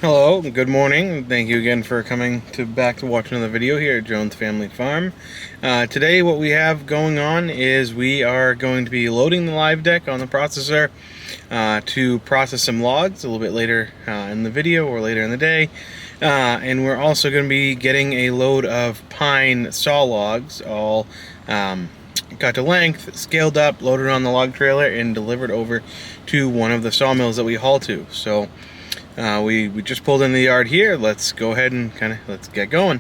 Hello, good morning. Thank you again for coming back to watch another video here at Jones Family Farm. Today what we have going on is we are going to be loading the live deck on the processor to process some logs a little bit later in the video or later in the day. And we're also going to be getting a load of pine saw logs all cut to length, scaled up, loaded on the log trailer, and delivered over to one of the sawmills that we haul to. So we just pulled in the yard here. Let's go ahead and let's get going.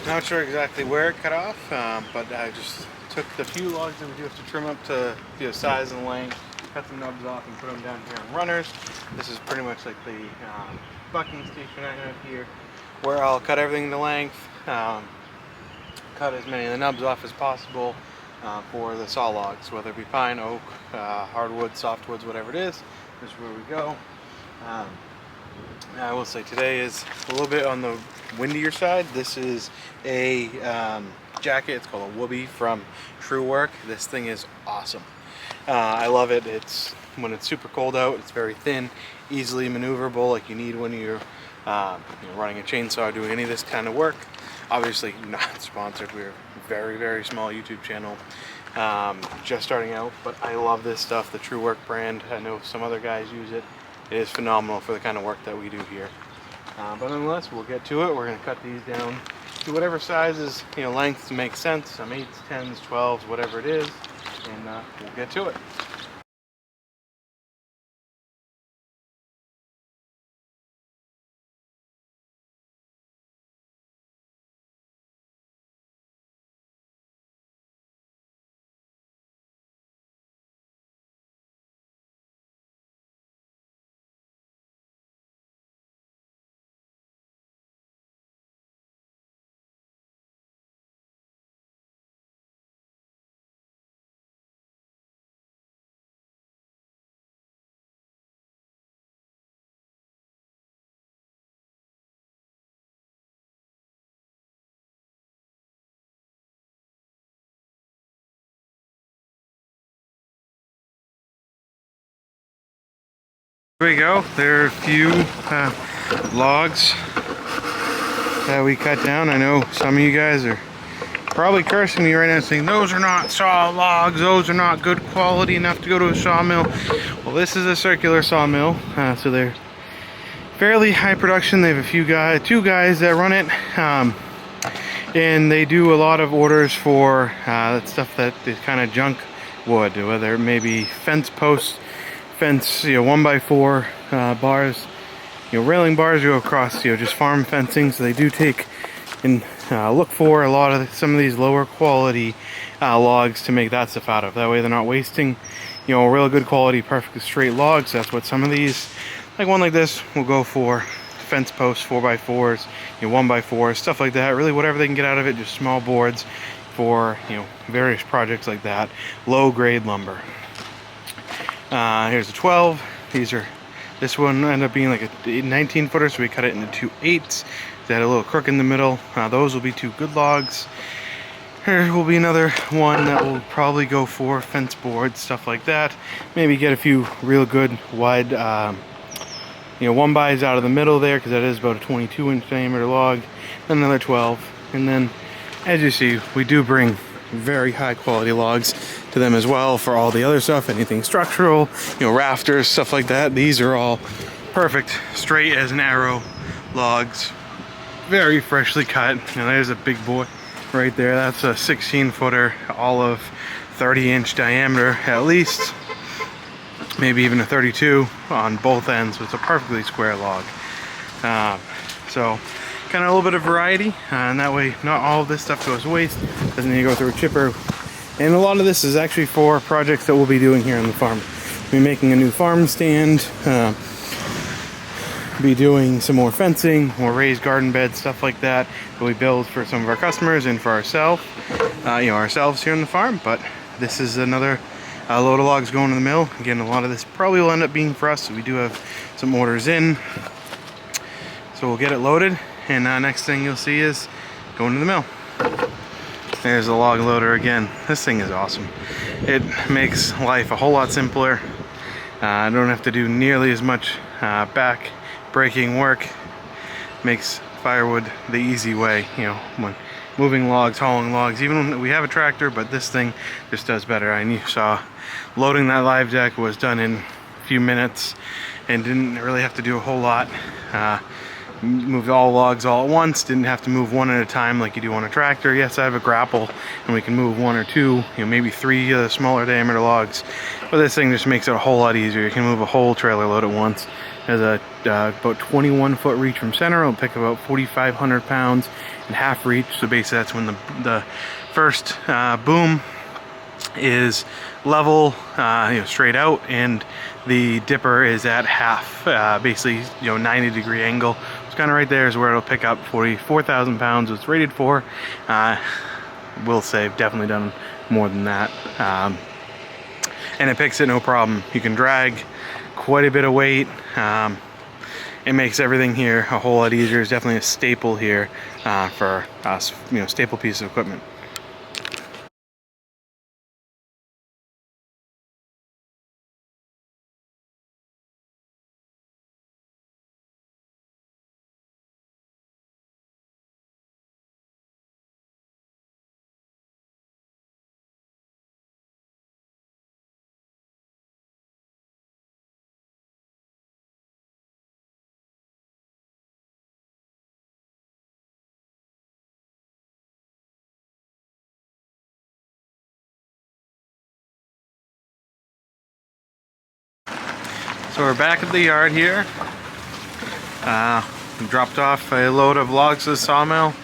Not sure exactly where it cut off, but I just took the few logs that we do have to trim up to size and length, cut the nubs off and put them down here on runners. This is pretty much like the bucking station I have here, where I'll cut everything to length, cut as many of the nubs off as possible for the saw logs, whether it be pine, oak, hardwood, softwoods, whatever it is. This is where we go. I will say today is a little bit on the windier side. This is a jacket. It's called a Whoopee from True Work. This thing is awesome. I love it. It's when it's super cold out. It's very thin, easily maneuverable, like you need when you're running a chainsaw, doing any of this kind of work. Obviously not sponsored. We're a very small YouTube channel, just starting out. But I love this stuff. The True Work brand. I know some other guys use it. It is phenomenal for the kind of work that we do here. But nonetheless, we'll get to it. We're going to cut these down to whatever sizes, lengths make sense. Some 8s, 10s, 12s, whatever it is, and we'll get to it. Here we go. There are a few logs that we cut down. I know some of you guys are probably cursing me right now saying those are not saw logs, those are not good quality enough to go to a sawmill. Well, this is a circular sawmill, so they're fairly high production. They have two guys that run it, and they do a lot of orders for that stuff that is kind of junk wood, whether it may be fence posts, fence, 1x4 bars, railing bars go across, just farm fencing. So they do take and look for a lot of some of these lower quality logs to make that stuff out of. That way they're not wasting, real good quality, perfect straight logs. That's what some of these, like one like this, will go for. Fence posts, 4x4s, 1x4s, stuff like that. Really, whatever they can get out of it, just small boards for various projects like that. Low grade lumber. Here's a 12. This one ended up being like a 19 footer, so we cut it into 2 8s. They had a little crook in the middle. Those will be 2 good logs. Here will be another one that will probably go for fence boards, stuff like that. Maybe get a few real good wide, 1x's out of the middle there, because that is about a 22-inch diameter log. Then another 12, and then as you see, we do bring very high quality logs to them as well for all the other stuff, anything structural, rafters, stuff like that. These are all perfect, straight as an arrow logs, very freshly cut. There's a big boy right there. That's a 16-footer, all of 30-inch diameter at least, maybe even a 32 on both ends. So it's a perfectly square log. So kind of a little bit of variety, and that way not all of this stuff goes to waste, doesn't need to go through a chipper. And a lot of this is actually for projects that we'll be doing here on the farm. We'll be making a new farm stand, be doing some more fencing, more raised garden beds, stuff like that we build for some of our customers and for ourselves, ourselves here on the farm. But this is another load of logs going to the mill. Again, a lot of this probably will end up being for us, so we do have some orders in. So we'll get it loaded, and next thing you'll see is going to the mill. There's the log loader again. This thing is awesome. It makes life a whole lot simpler. I don't have to do nearly as much back breaking work. Makes firewood the easy way, when moving logs, hauling logs. Even when we have a tractor, but this thing just does better. And you saw loading that live deck was done in a few minutes and didn't really have to do a whole lot. Moved all logs all at once, didn't have to move one at a time like you do on a tractor. Yes, I have a grapple and we can move 1 or 2, maybe 3 smaller diameter logs, but this thing just makes it a whole lot easier. You can move a whole trailer load at once. has a about 21-foot reach from center. It'll pick about 4,500 pounds and half reach. So basically that's when the first boom is level, straight out, and the dipper is at half, basically 90-degree angle. It's kind of right there is where it'll pick up 44,000 pounds. It's rated for. Will say I've definitely done more than that, and it picks it no problem. You can drag quite a bit of weight. It makes everything here a whole lot easier. It's definitely a staple here for us, staple piece of equipment. So we're back at the yard here. Dropped off a load of logs to the sawmill.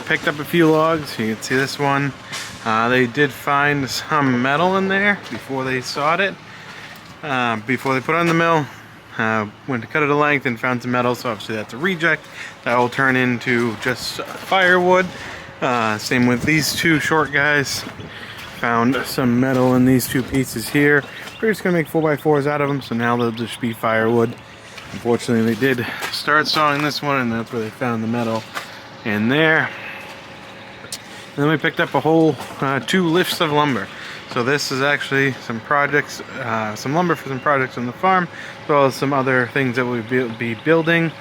Picked up a few logs. You can see this one. They did find some metal in there before they sawed it. Before they put it on the mill. Went to cut it to length and found some metal, so obviously that's a reject. That will turn into just firewood. Same with these two short guys. Found some metal in these two pieces here. We're just gonna make 4x4s out of them, so now they'll just be firewood. Unfortunately, they did start sawing this one, and that's where they found the metal in there. And then we picked up a whole 2 lifts of lumber. So this is actually some projects, some lumber for some projects on the farm, as well as some other things that we'll be building.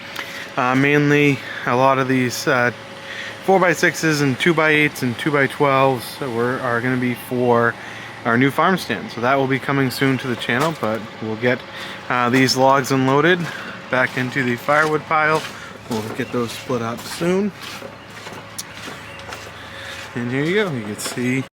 Mainly a lot of these 4x6s and 2x8s and 2x12s are going to be for our new farm stand. So that will be coming soon to the channel, but we'll get these logs unloaded back into the firewood pile. We'll get those split up soon. And here you go, you can see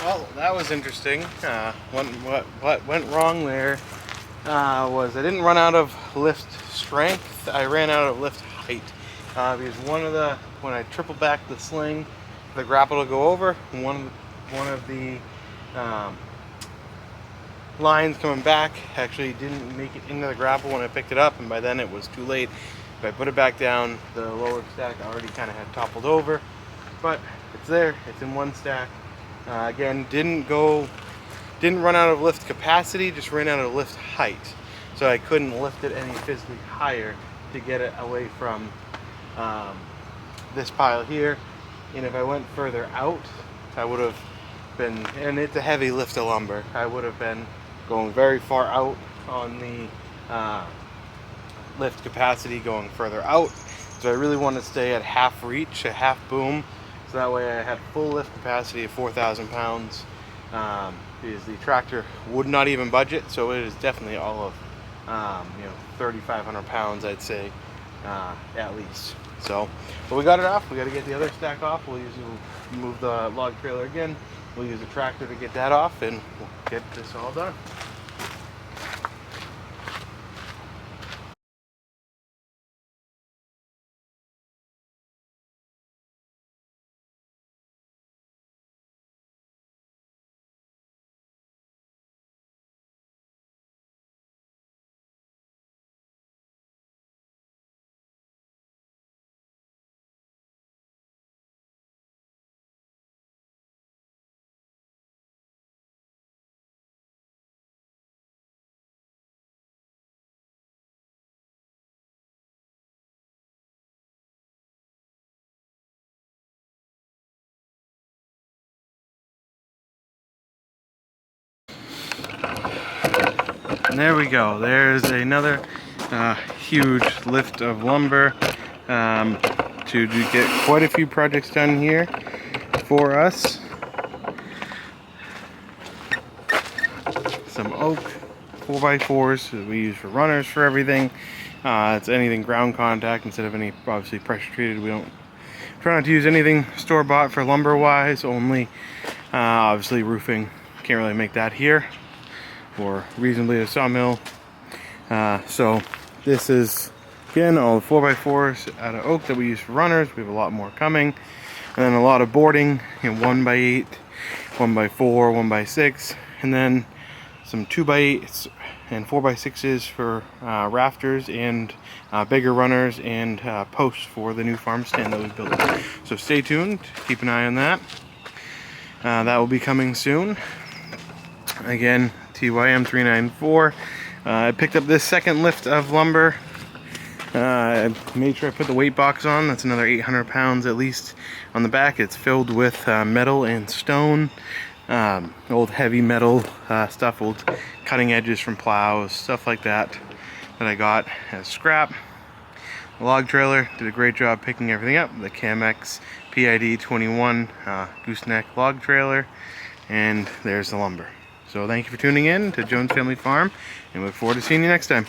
Well, that was interesting. What went wrong there was I didn't run out of lift strength. I ran out of lift height. Because when I triple back the sling, the grapple to go over, one of the lines coming back actually didn't make it into the grapple when I picked it up, and by then it was too late. If I put it back down, the lower stack already kind of had toppled over, but it's there, it's in one stack. Again, didn't run out of lift capacity, just ran out of lift height. So I couldn't lift it any physically higher to get it away from this pile here. And if I went further out, I would have been, and it's a heavy lift of lumber, I would have been going very far out on the lift capacity, going further out. So I really want to stay at half reach, a half boom, so that way I had full lift capacity of 4,000 pounds. Because the tractor would not even budget, so it is definitely all of 3,500 pounds, I'd say, at least. So, but we got it off. We got to get the other stack off. We'll move the log trailer again. We'll use a tractor to get that off, and we'll get this all done. And there we go. There's another huge lift of lumber to get quite a few projects done here for us. Some oak 4x4s that we use for runners for everything. It's anything ground contact instead of any obviously pressure treated. We don't try not to use anything store-bought for lumber wise, only obviously roofing. Can't really make that here, or reasonably a sawmill. So this is again all the 4x4s out of oak that we use for runners. We have a lot more coming, and then a lot of boarding, 1x8, 1x4, 1x6, and then some 2x8s and 4x6s for rafters and bigger runners and posts for the new farm stand that we built. So stay tuned, keep an eye on that. That will be coming soon. Again, TYM 394. I picked up this second lift of lumber. I made sure I put the weight box on. That's another 800 pounds at least on the back. It's filled with metal and stone, old heavy metal stuff, old cutting edges from plows, stuff like that I got as scrap. The log trailer did a great job picking everything up. The Camex PID 21 gooseneck log trailer, and there's the lumber. So thank you for tuning in to Jones Family Farm, and we look forward to seeing you next time.